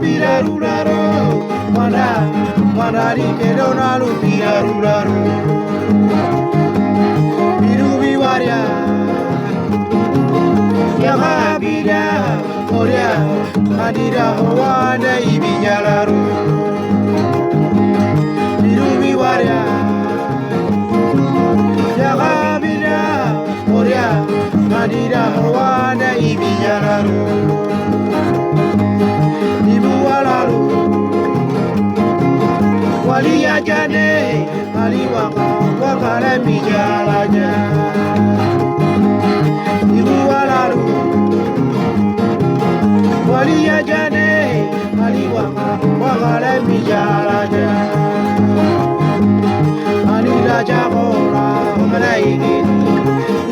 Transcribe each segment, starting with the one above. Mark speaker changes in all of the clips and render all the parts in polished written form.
Speaker 1: pira ruraro Manari que donalu pira ruraro Biru biwaria Yaha bira Oria Adira Hawana Ibinyalaru Biru biwaria Yaha bira Oria Adira Hawana Ibinyalaru Ibuwalaru Waliya jane Aliwaka Wakala mijalaja Ibuwalaru Waliya jane Aliwaka Wakala mijalaja Anila jagora Omalaigin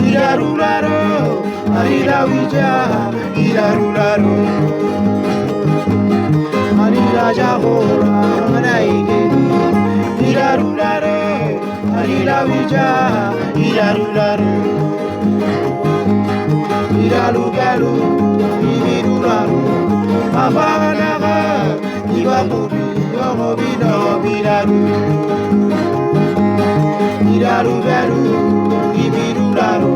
Speaker 1: Irarularo Alila wija Irarularo Alila jagora Omalaigin Irarularo Alila wija Irarularo Iralugalu Ibirularo Abanaga Ibamuri Yomobino Biraru Iralugalu Ibirularo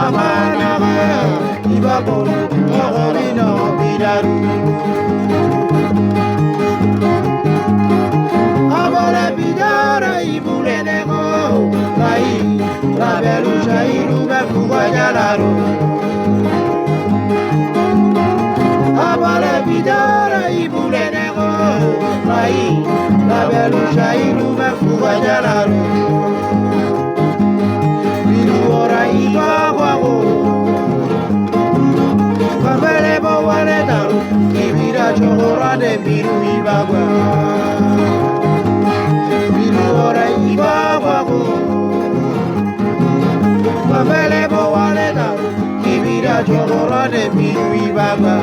Speaker 1: Abanaga Ibamuri Yomobino Biraru Abale bidara ibulenego Lai Rabelu Shairu Befuwajalaru Abale bidara ibulenego Lai Rabelu Shairu Befuwajalaru Biru ora ibagwago Kabele bawale daru Kibira chogora de biru ibagwa Kabele bo waleta, kibira chogora de biru ibaba.